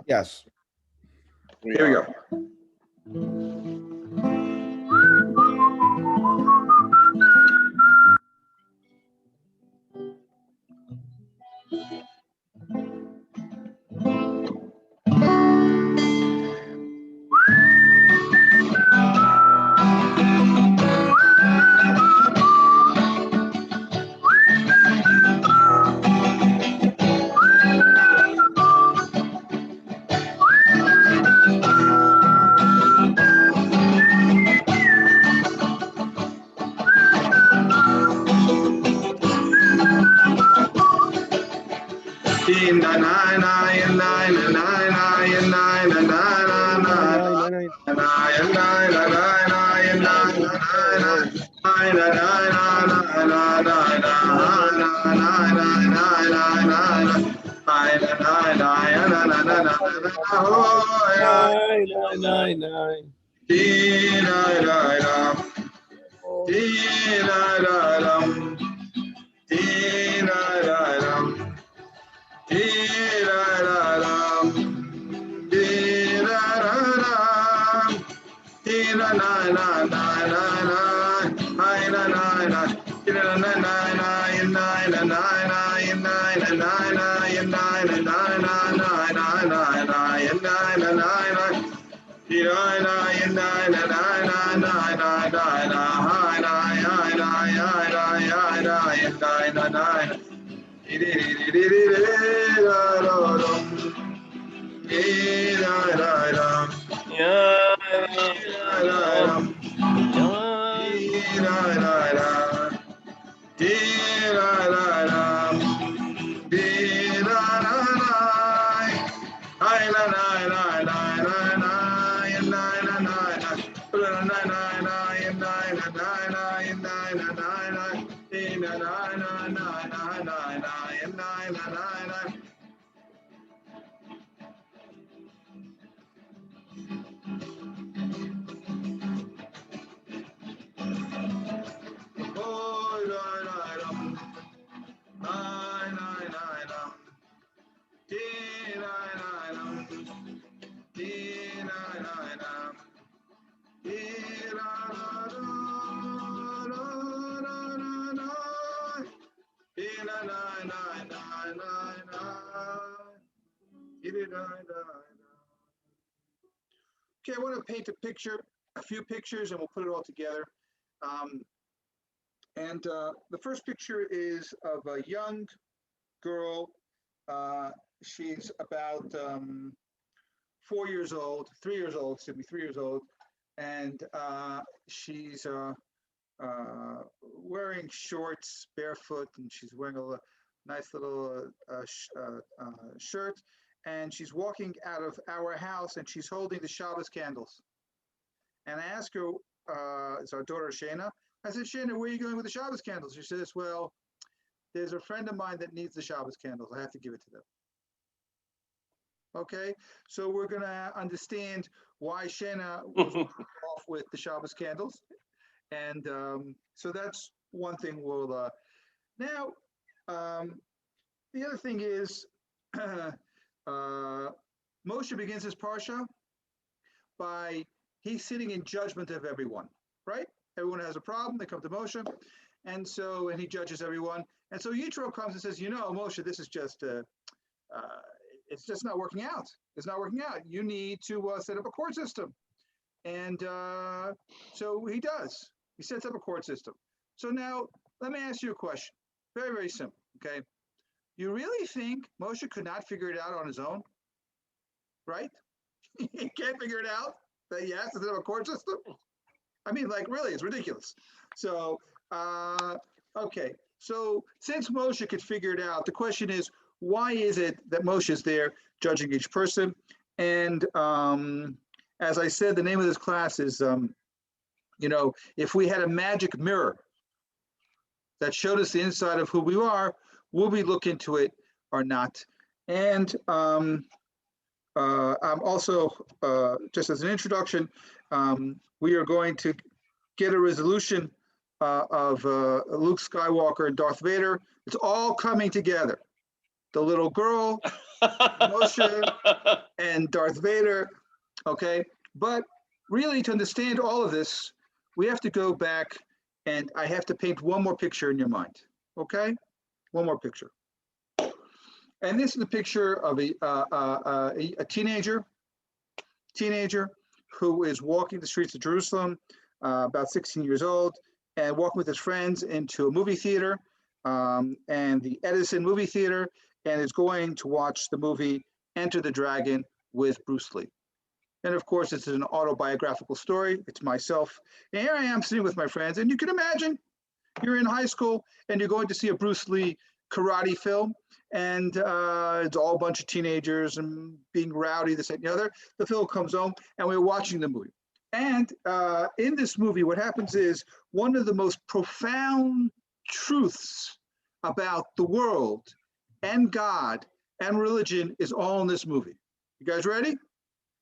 Yes. Here we go. Okay, I want to paint a picture, a few pictures, and we'll put it all together. The first picture is of a young girl. She's about 4 years old, 3 years old, excuse me, 3 years old, and she's wearing shorts, barefoot, and she's wearing a nice little shirt, and she's walking out of our house, and she's holding the Shabbos candles. And I asked her, it's our daughter Shana. I said, Shana, where are you going with the Shabbos candles? She says, well, there's a friend of mine that needs the Shabbos candles. I have to give it to them. Okay, so we're going to understand why Shana was off with the Shabbos candles. And so that's one thing we'll, now, the other thing is, Moshe begins his parsha by, he's sitting in judgment of everyone, right? Everyone has a problem, they come to Moshe, and he judges everyone. And so Yitro comes and says, Moshe, this is just, it's just not working out. It's not working out. You need to set up a court system. And so he does. He sets up a court system. So now, let me ask you a question. Very, very simple, okay? You really think Moshe could not figure it out on his own? Right? He can't figure it out that he has to set up a court system? I mean, like, really, it's ridiculous. So, okay. So, since Moshe could figure it out, the question is, why is it that Moshe is there judging each person? And as I said, the name of this class is, if we had a magic mirror that showed us the inside of who we are, will we look into it or not? And I'm also, just as an introduction, we are going to get a resolution of Luke Skywalker and Darth Vader. It's all coming together. The little girl, Moshe and Darth Vader. Okay, but really to understand all of this, we have to go back, and I have to paint one more picture in your mind. Okay, one more picture. And this is a picture of a teenager who is walking the streets of Jerusalem, about 16 years old, and walking with his friends into a movie theater, and the Edison movie theater, and is going to watch the movie Enter the Dragon with Bruce Lee. And of course, this is an autobiographical story. It's myself. And here I am sitting with my friends, and you can imagine you're in high school and you're going to see a Bruce Lee karate film, and it's all a bunch of teenagers and being rowdy, this and the other. The film comes home, and we're watching the movie. And in this movie, what happens is one of the most profound truths about the world and God and religion is all in this movie. You guys ready?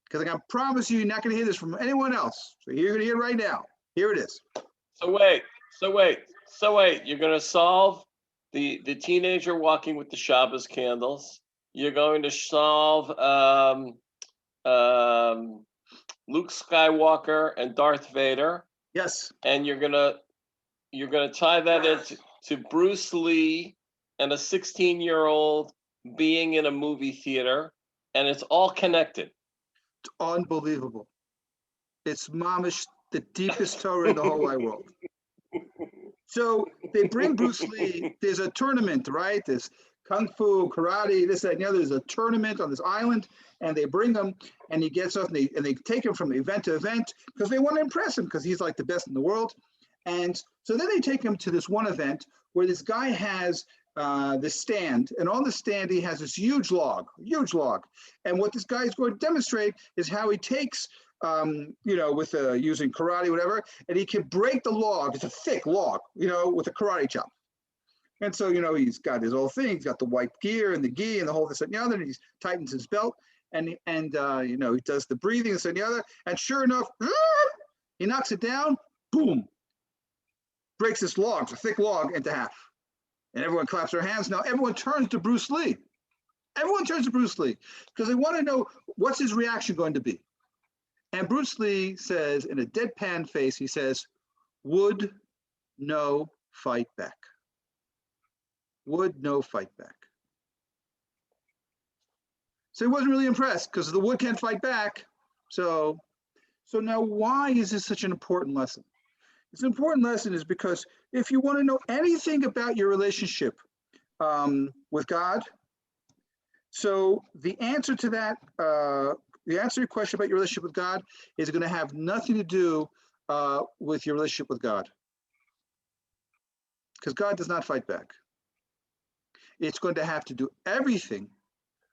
Because I can promise you, you're not going to hear this from anyone else. So you're going to hear it right now. Here it is. So wait. You're going to solve the teenager walking with the Shabbos candles. You're going to solve Luke Skywalker and Darth Vader. Yes. And you're gonna tie that into Bruce Lee and a 16-year-old being in a movie theater, and it's all connected. It's unbelievable. It's mamish, the deepest Torah in the whole wide world. So they bring Bruce Lee. There's a tournament, right? There's kung fu, karate, this, that, and the other. There's a tournament on this island, and they bring him, and he gets up, and they take him from event to event because they want to impress him because he's like the best in the world. And so then they take him to this one event where this guy has this stand, and on the stand he has this huge log. And what this guy is going to demonstrate is how he takes, with using karate, whatever, and he can break the log. It's a thick log, with a karate chop. And so, he's got his whole thing. He's got the white gear and the gi and the whole this and the other, and he tightens his belt, and he does the breathing, this and the other, and sure enough, he knocks it down, boom, breaks this log, it's a thick log, into half. And everyone claps their hands. Now everyone turns to Bruce Lee. Because they want to know, what's his reaction going to be? And Bruce Lee says, in a deadpan face, he says, "Would no fight back." Would no fight back. So he wasn't really impressed because the wood can't fight back. So now why is this such an important lesson? It's an important lesson is because if you want to know anything about your relationship with God, so the answer to that, the answer to your question about your relationship with God is going to have nothing to do with your relationship with God. Because God does not fight back. It's going to have to do everything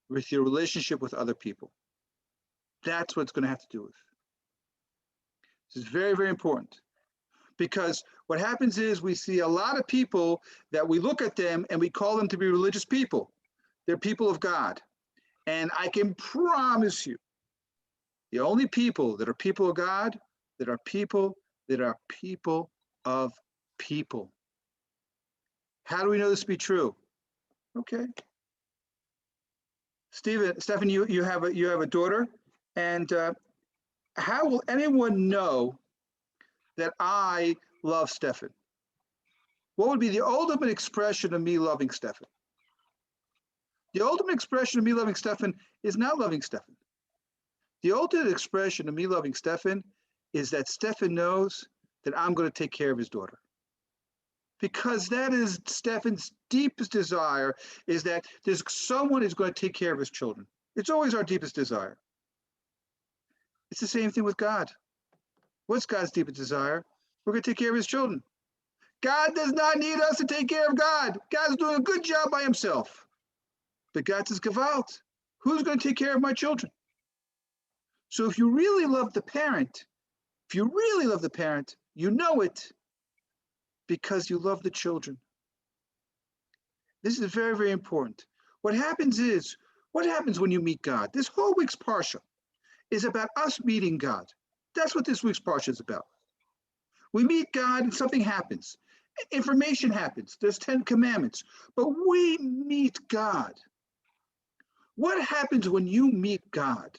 with your relationship with other people. That's what it's going to have to do with. This is very, very important. Because what happens is we see a lot of people that we look at them and we call them to be religious people. They're people of God. And I can promise you, the only people that are people of God, that are people of people. How do we know this to be true? Okay. Stephen, you have a daughter, and how will anyone know that I love Stephen? What would be the ultimate expression of me loving Stephen? The ultimate expression of me loving Stephen is not loving Stephen. The ultimate expression of me loving Stephen is that Stephen knows that I'm going to take care of his daughter. Because that is Stephen's deepest desire, is that there's someone who's going to take care of his children. It's always our deepest desire. It's the same thing with God. What's God's deepest desire? We're going to take care of his children. God does not need us to take care of God. God's doing a good job by himself. But God says, Gewalt, who's going to take care of my children? So if you really love the parent, you know it because you love the children. This is very, very important. What happens when you meet God? This whole week's Parsha is about us meeting God. That's what this week's Parsha is about. We meet God and something happens. Information happens. There's 10 commandments. But we meet God. What happens when you meet God?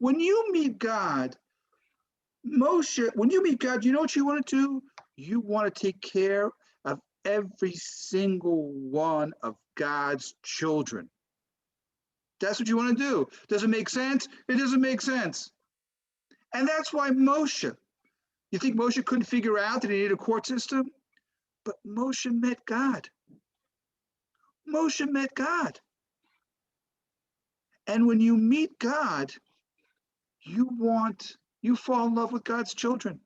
When you meet God, Moshe, when you meet God, you know what you want to do? You want to take care of every single one of God's children. That's what you want to do. Does it make sense? It doesn't make sense. And that's why Moshe, you think Moshe couldn't figure out that he needed a court system? But Moshe met God. Moshe met God. And when you meet God, you fall in love with God's children.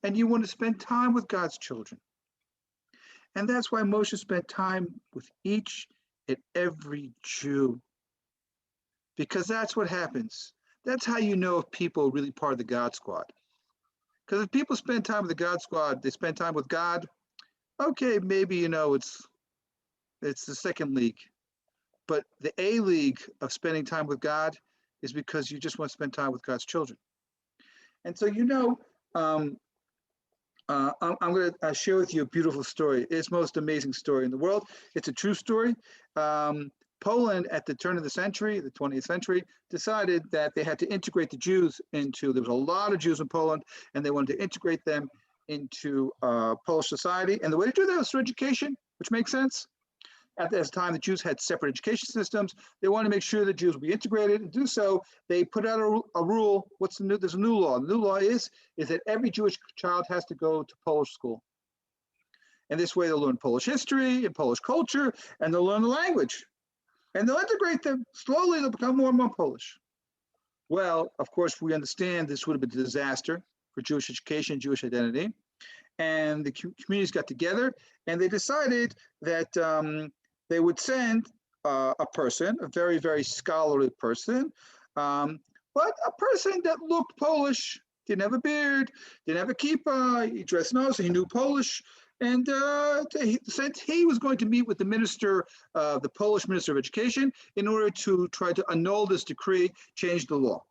And you want to spend time with God's children. And that's why Moshe spent time with each and every Jew. Because that's what happens. That's how you know if people are really part of the God squad. Because if people spend time with the God squad, they spend time with God, okay, maybe it's the second league. But the A league of spending time with God is because you just want to spend time with God's children. And so I'm going to share with you a beautiful story. It's the most amazing story in the world. It's a true story. Poland at the turn of the century, the 20th century, decided that they had to integrate the Jews there was a lot of Jews in Poland, and they wanted to integrate them into Polish society. And the way to do that was through education, which makes sense. At this time, the Jews had separate education systems. They wanted to make sure the Jews would be integrated. And to do so, they put out a rule. There's a new law. The new law is that every Jewish child has to go to Polish school. And this way they'll learn Polish history and Polish culture, and they'll learn the language. And they'll integrate them. Slowly, they'll become more and more Polish. Well, of course, we understand this would have been a disaster for Jewish education, Jewish identity. And the communities got together, and they decided that they would send a person, a very, very scholarly person, but a person that looked Polish, didn't have a beard, didn't have a kippah, he dressed nice, he knew Polish, and he said he was going to meet with the Polish Minister of Education, in order to try to annul this decree, change the law.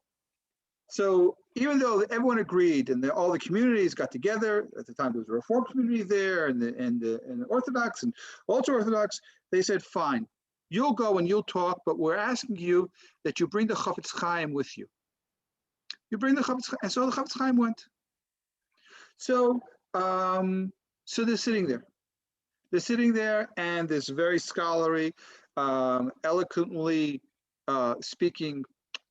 So even though everyone agreed, and all the communities got together, at the time there was a Reform community there, and the Orthodox and ultra-Orthodox, they said, fine, you'll go and you'll talk, but we're asking you that you bring the Chafetz Chaim with you. You bring the Chafetz Chaim, and so the Chafetz Chaim went. So they're sitting there. They're sitting there, and this very scholarly, eloquently speaking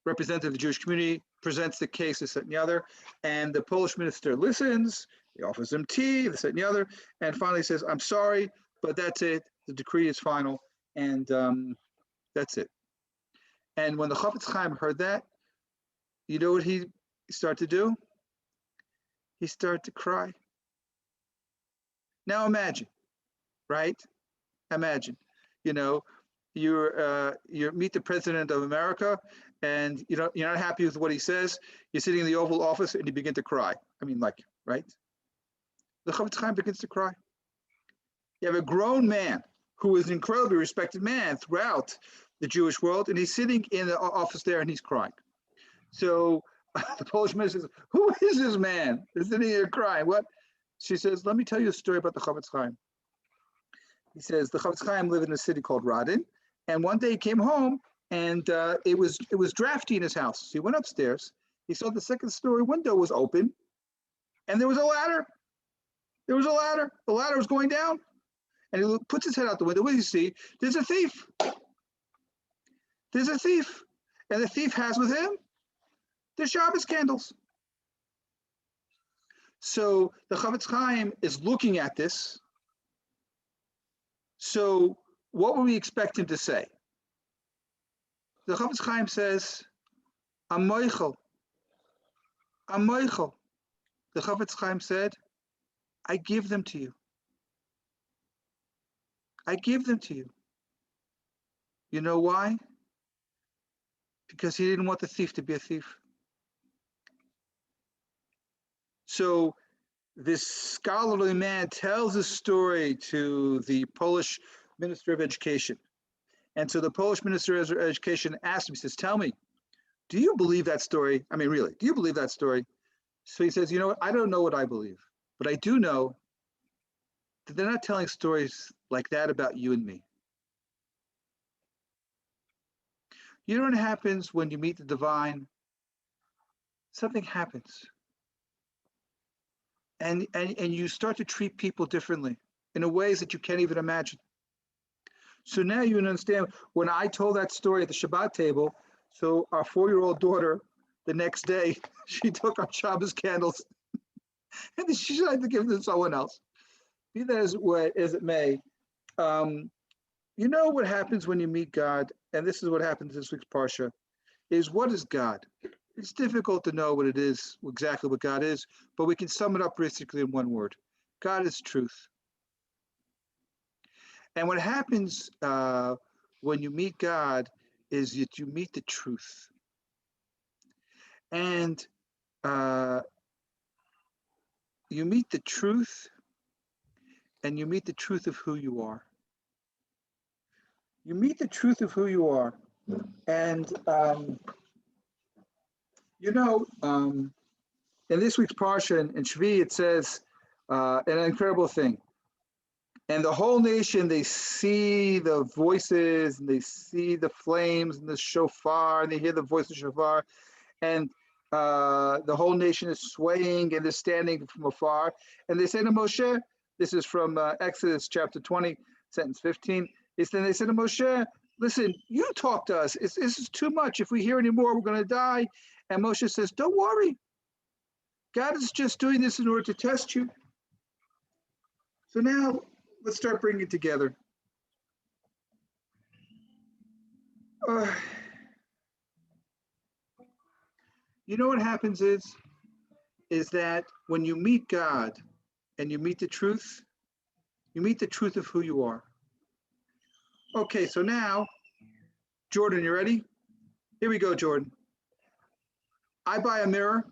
representative of the Jewish community presents the case, this, that, and the other, and the Polish minister listens, he offers him tea, this, that, and the other, and finally says, I'm sorry, but that's it, the decree is final, and that's it. And when the Chafetz Chaim heard that, you know what he started to do? He started to cry. Now imagine, right? Imagine, you meet the President of America, and you're not happy with what he says. You're sitting in the Oval Office and you begin to cry. I mean, right? The Chafetz Chaim begins to cry. You have a grown man who is an incredibly respected man throughout the Jewish world, and he's sitting in the office there and he's crying. So the Polish minister says, who is this man? He's sitting here crying. What? She says, let me tell you a story about the Chafetz Chaim. He says, the Chafetz Chaim lived in a city called Rubin, and one day he came home, and it was drafty in his house. So he went upstairs. He saw the second story window was open, and there was a ladder. There was a ladder. The ladder was going down, and he puts his head out the window. What does he see? There's a thief. There's a thief, and the thief has with him the Shabbos candles. So the Chafetz Chaim is looking at this. So what would we expect him to say? The Chafetz Chaim says, I'm moichel. I'm moichel. The Chafetz Chaim said, I give them to you. I give them to you. You know why? Because he didn't want the thief to be a thief. So this scholarly man tells a story to the Polish Minister of Education. And so the Polish Minister of Education asked him, he says, tell me, do you believe that story? I mean, really, do you believe that story? So he says, you know what, I don't know what I believe, but I do know that they're not telling stories like that about you and me. You know what happens when you meet the divine? Something happens. And you start to treat people differently in a ways that you can't even imagine. So now you understand when I told that story at the Shabbat table. So our 4-year-old daughter, the next day, she took our Shabbos candles and she tried to give them to someone else. Be that as it may, you know what happens when you meet God, and this is what happens this week's Parsha, is what is God? It's difficult to know what it is, exactly what God is, but we can sum it up basically in one word. God is truth. And what happens when you meet God is that you meet the truth. And you meet the truth, and you meet the truth of who you are. You meet the truth of who you are. And, in this week's Parsha in Shvi, it says an incredible thing. And the whole nation, they see the voices, and they see the flames and the shofar, and they hear the voice of shofar, and the whole nation is swaying and is standing from afar. And they say to Moshe, this is from Exodus chapter 20, sentence 15. They said to Moshe, listen, you talk to us. This is too much. If we hear any more, we're going to die. And Moshe says, don't worry. God is just doing this in order to test you. So now let's start bringing it together. You know what happens is that when you meet God and you meet the truth of who you are. Okay, so now, Jordan, you ready? Here we go, Jordan. I buy a mirror,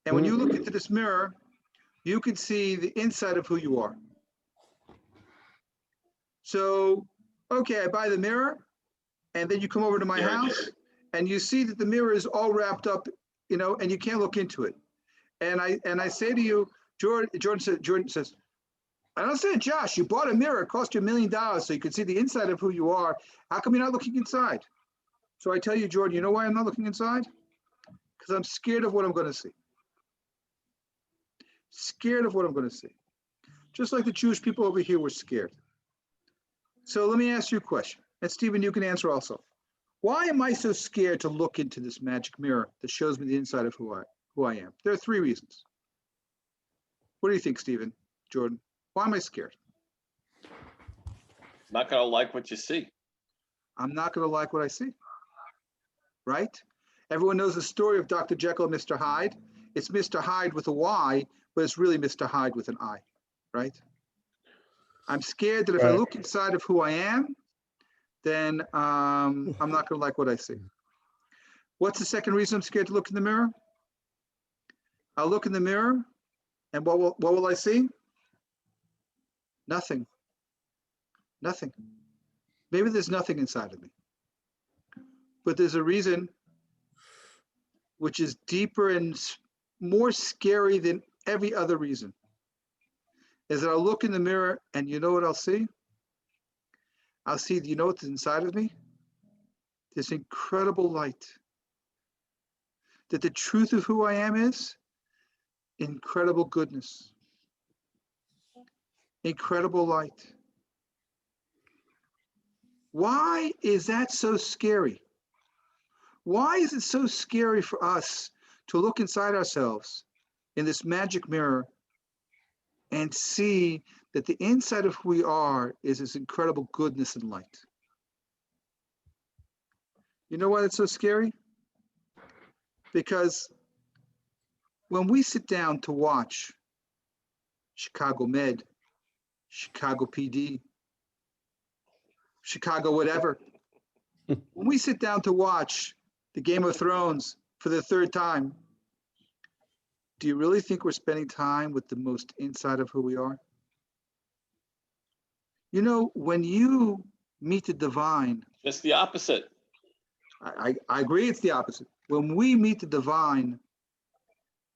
and when you look into this mirror, you can see the inside of who you are. So, okay, I buy the mirror, and then you come over to my house, and you see that the mirror is all wrapped up, and you can't look into it. And I say to you, Jordan says, I understand, Josh, you bought a mirror, it cost you $1 million so you can see the inside of who you are. How come you're not looking inside? So I tell you, Jordan, you know why I'm not looking inside? Because I'm scared of what I'm going to see. Scared of what I'm going to see. Just like the Jewish people over here were scared. So let me ask you a question. And Stephen, you can answer also. Why am I so scared to look into this magic mirror that shows me the inside of who I am? There are 3 reasons. What do you think, Stephen, Jordan? Why am I scared? Not going to like what you see. I'm not going to like what I see. Right? Everyone knows the story of Dr. Jekyll and Mr. Hyde. It's Mr. Hyde with a Y, but it's really Mr. Hyde with an I. Right? I'm scared that if I look inside of who I am, then I'm not going to like what I see. What's the second reason I'm scared to look in the mirror? I'll look in the mirror, and what will I see? Nothing. Nothing. Maybe there's nothing inside of me. But there's a reason which is deeper and more scary than every other reason. Is that I'll look in the mirror, and you know what I'll see? I'll see, do you know what's inside of me? This incredible light. That the truth of who I am is incredible goodness. Incredible light. Why is that so scary? Why is it so scary for us to look inside ourselves in this magic mirror and see that the inside of who we are is this incredible goodness and light? You know why it's so scary? Because when we sit down to watch Chicago Med, Chicago PD, Chicago whatever, when we sit down to watch the Game of Thrones for the 3rd time, do you really think we're spending time with the most inside of who we are? You know, when you meet the divine, It's the opposite. I agree it's the opposite. When we meet the divine,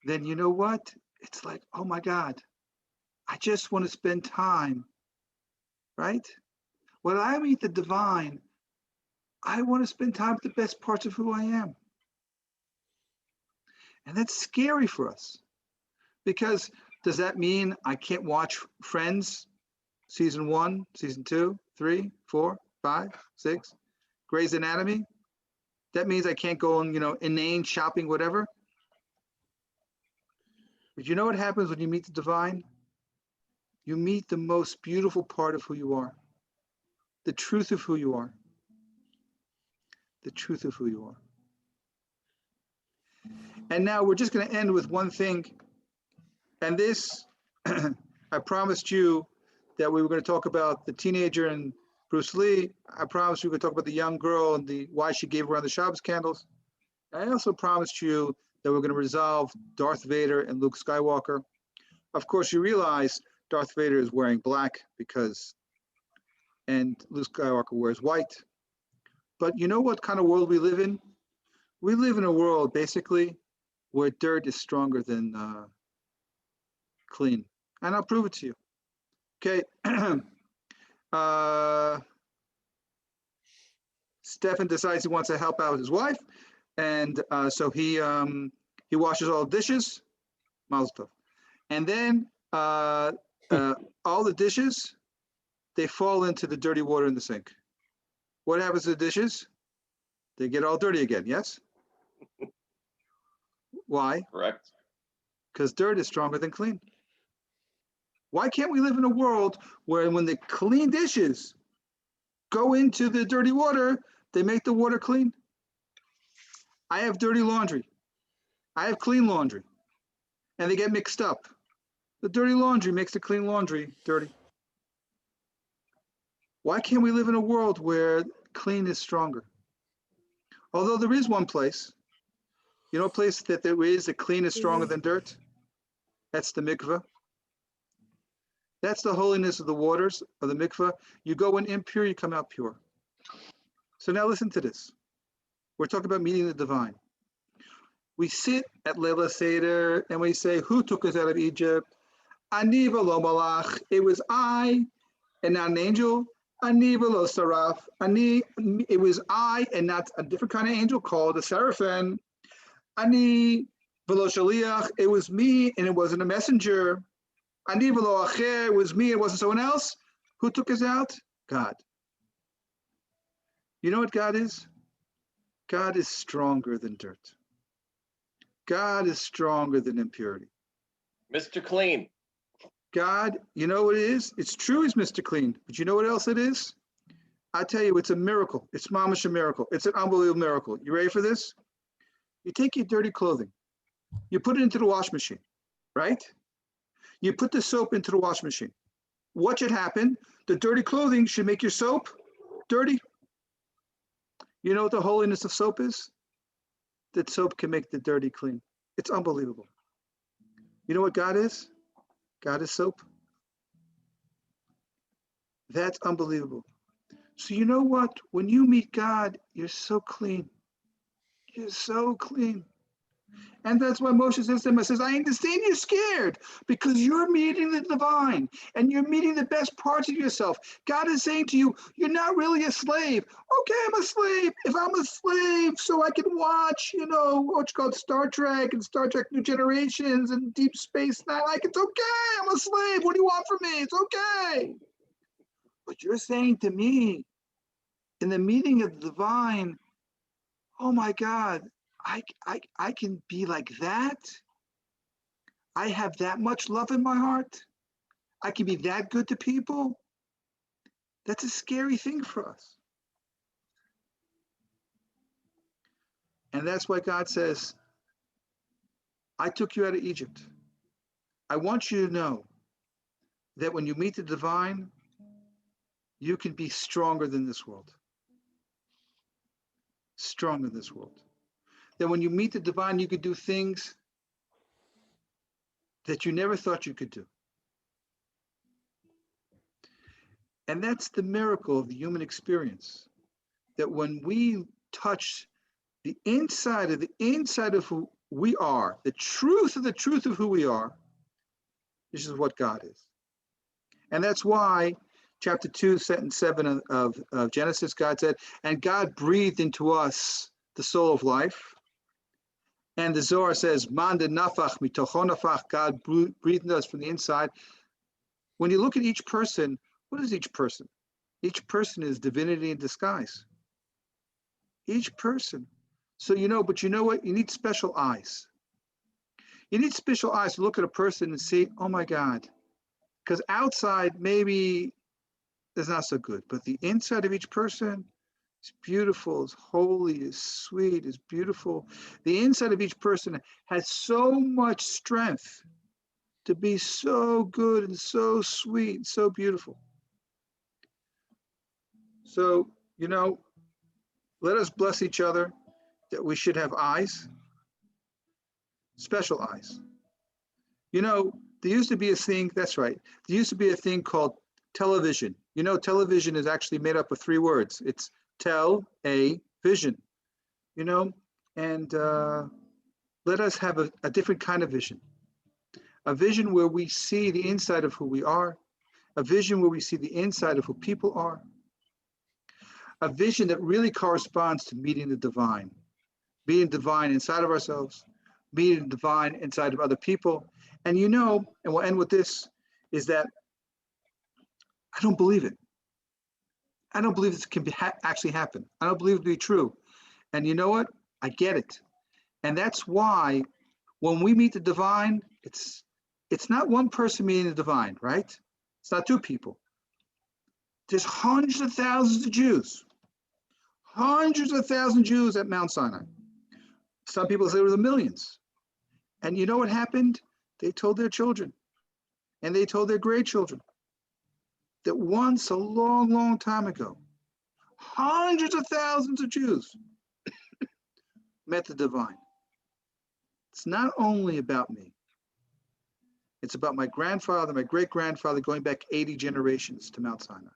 then you know what? It's like, oh my God, I just want to spend time, right? When I meet the divine, I want to spend time with the best parts of who I am. And that's scary for us because does that mean I can't watch Friends season 1, season 2, 3, 4, 5, 6, Grey's Anatomy? That means I can't go on, inane shopping, whatever. But you know what happens when you meet the divine? You meet the most beautiful part of who you are, the truth of who you are, the truth of who you are. And now we're just going to end with one thing. And this, I promised you that we were going to talk about the teenager and Bruce Lee. I promised you we were going to talk about the young girl and why she gave around the Shabbos candles. I also promised you that we're going to resolve Darth Vader and Luke Skywalker. Of course, you realize Darth Vader is wearing black and Luke Skywalker wears white. But you know what kind of world we live in? We live in a world, basically, where dirt is stronger than clean. And I'll prove it to you. Okay. Stefan decides he wants to help out his wife. And so he washes all the dishes. Mazel tov. And then all the dishes, they fall into the dirty water in the sink. What happens to the dishes? They get all dirty again, yes? Why? Correct. Because dirt is stronger than clean. Why can't we live in a world where when the clean dishes go into the dirty water, they make the water clean? I have dirty laundry. I have clean laundry. And they get mixed up. The dirty laundry makes the clean laundry dirty. Why can't we live in a world where clean is stronger? Although there is one place, you know, a place that there is that clean is stronger than dirt? That's the mikveh. That's the holiness of the waters of the mikveh. You go in impure, you come out pure. So now listen to this. We're talking about meeting the divine. We sit at Leila Seder and we say, who took us out of Egypt? Ani v'lo malach. It was I and not an angel. Ani v'lo saraf. It was I and not a different kind of angel called a seraphim. Ani v'lo shaliach. It was me and it wasn't a messenger. Ani v'lo acher. It was me, it wasn't someone else. Who took us out? God. You know what God is? God is stronger than dirt. God is stronger than impurity. Mr. Clean. God, you know what it is? It's true he's Mr. Clean, but you know what else it is? I tell you, it's a miracle. It's mamash a miracle. It's an unbelievable miracle. You ready for this? You take your dirty clothing, you put it into the wash machine, right? You put the soap into the wash machine. What should happen? The dirty clothing should make your soap dirty. You know what the holiness of soap is? That soap can make the dirty clean. It's unbelievable. You know what God is? God is soap. That's unbelievable. So you know what? When you meet God, you're so clean. You're so clean. And that's why Moshe says to him, says, I understand you're scared because you're meeting the divine and you're meeting the best parts of yourself. God is saying to you, you're not really a slave. Okay, I'm a slave. If I'm a slave, so I can watch, what's called Star Trek and Star Trek New Generations and Deep Space Nine. It's okay. I'm a slave. What do you want from me? It's okay. But you're saying to me, in the meeting of the divine, oh my God, I can be like that. I have that much love in my heart. I can be that good to people. That's a scary thing for us. And that's why God says, I took you out of Egypt. I want you to know that when you meet the divine, you can be stronger than this world. Stronger than this world. That when you meet the divine, you could do things that you never thought you could do. And that's the miracle of the human experience. That when we touch the inside of who we are, the truth of who we are, this is what God is. And that's why chapter 2, sentence 7 of Genesis, God said, and God breathed into us the soul of life. And the Zohar says, Manda nafach mitocho nafach, God breathed into us from the inside. When you look at each person, what is each person? Each person is divinity in disguise. Each person. So but you know what? You need special eyes. You need special eyes to look at a person and see, oh my God. Because outside, maybe is not so good, but the inside of each person is beautiful, is holy, is sweet, is beautiful. The inside of each person has so much strength to be so good and so sweet and so beautiful. So, let us bless each other that we should have eyes, special eyes. There used to be a thing, that's right, there used to be a thing called television. Television is actually made up of 3 words. It's vision, and let us have a different kind of vision. A vision where we see the inside of who we are, a vision where we see the inside of who people are, a vision that really corresponds to meeting the divine, being divine inside of ourselves, being divine inside of other people. And and we'll end with this, is that I don't believe it. I don't believe this can actually happen. I don't believe it to be true. And you know what? I get it. And that's why when we meet the divine, it's not one person meeting the divine, right? It's not 2 people. There's hundreds of thousands of Jews. Hundreds of thousands of Jews at Mount Sinai. Some people say it was the millions. And you know what happened? They told their children, and they told their grandchildren, that once a long, long time ago, hundreds of thousands of Jews met the divine. It's not only about me. It's about my grandfather, my great-grandfather, going back 80 generations to Mount Sinai.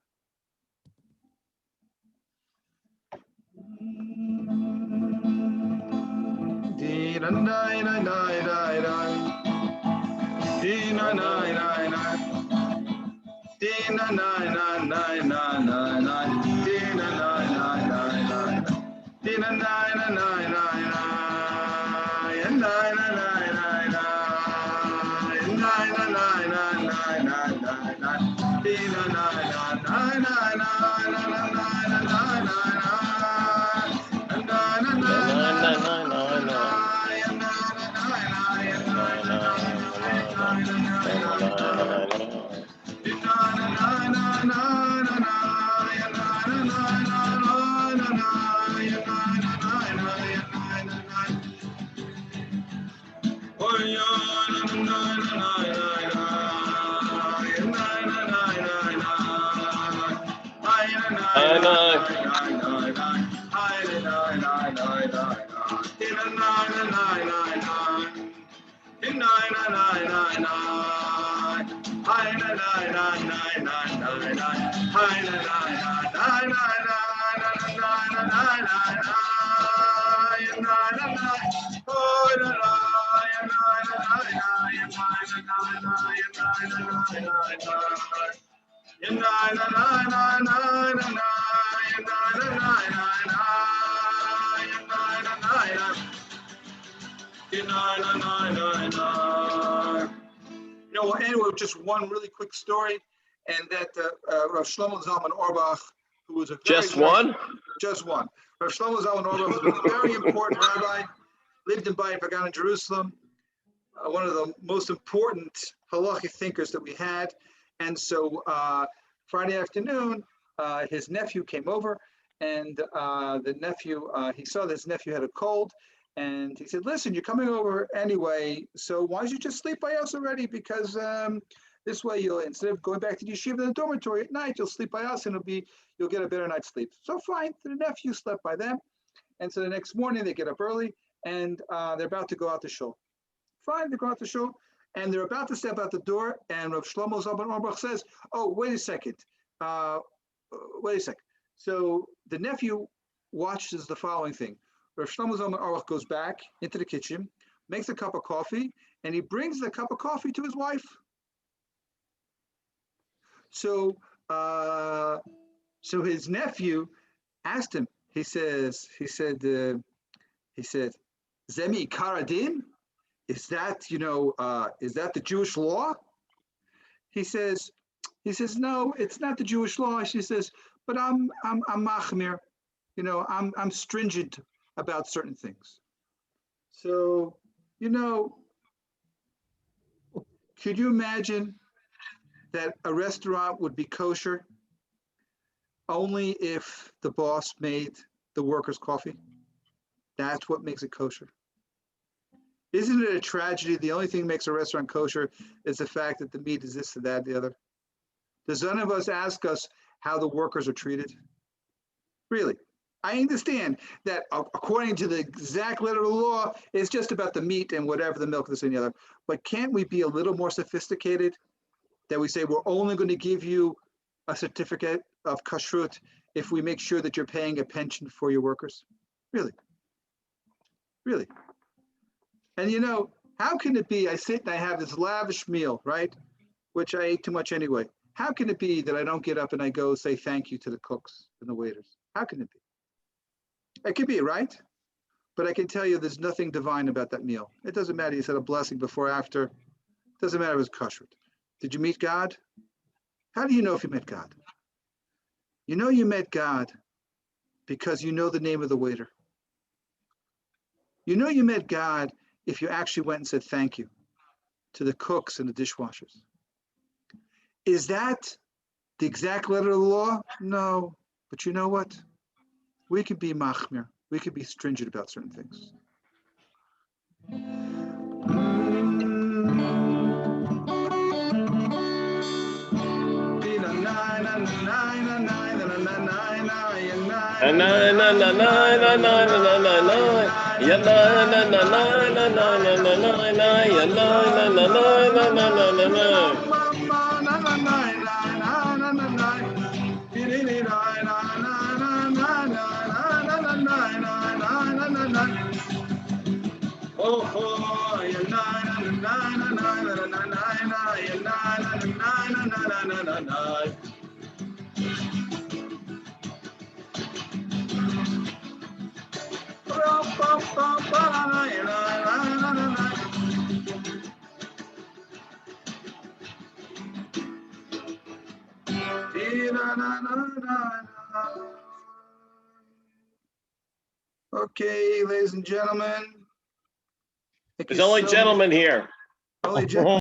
We'll end with just one really quick story, and that Rav Shlomo Zalman Auerbach, who was just one. Rav Shlomo Zalman Auerbach was a very important rabbi, lived in Bayit Pagan in Jerusalem, one of the most important halachic thinkers that we had. And so Friday afternoon, his nephew came over, and the nephew, he saw that his nephew had a cold, and he said, listen, you're coming over anyway, so why don't you just sleep by us already? Because this way, instead of going back to the yeshiva in the dormitory at night, you'll sleep by us, and you'll get a better night's sleep. So fine, the nephew slept by them, and so the next morning they get up early, and they're about to go out to shul. Fine, they go out to shul, and they're about to step out the door, and Rav Shlomo Zalman Auerbach says, oh, wait a second. So the nephew watches the following thing. Rav Shlomo Zalman Auerbach goes back into the kitchen, makes a cup of coffee, and he brings the cup of coffee to his wife. So So his nephew asked him. He said, Zemi Karadin? Is that the Jewish law? He says, no, it's not the Jewish law. She says, but I'm machmir, I'm stringent about certain things. So, could you imagine that a restaurant would be kosher only if the boss made the workers coffee? That's what makes it kosher. Isn't it a tragedy? The only thing that makes a restaurant kosher is the fact that the meat is this and that, the other. Does none of us ask us how the workers are treated? Really? I understand that according to the exact letter of the law, it's just about the meat and whatever, the milk, this and the other. But can't we be a little more sophisticated? That we say we're only going to give you a certificate of kashrut if we make sure that you're paying a pension for your workers? Really? Really? And how can it be I sit and I have this lavish meal, right? Which I ate too much anyway. How can it be that I don't get up and I go say thank you to the cooks and the waiters? How can it be? It could be, right? But I can tell you there's nothing divine about that meal. It doesn't matter you said a blessing before or after. It doesn't matter if it's kashrut. Did you meet God? How do you know if you met God? You know you met God because you know the name of the waiter. You know you met God if you actually went and said thank you to the cooks and the dishwashers. Is that the exact letter of the law? No. But you know what? We could be machmir. We could be stringent about certain things. Okay, ladies and gentlemen. There's only gentlemen here. Only gentlemen.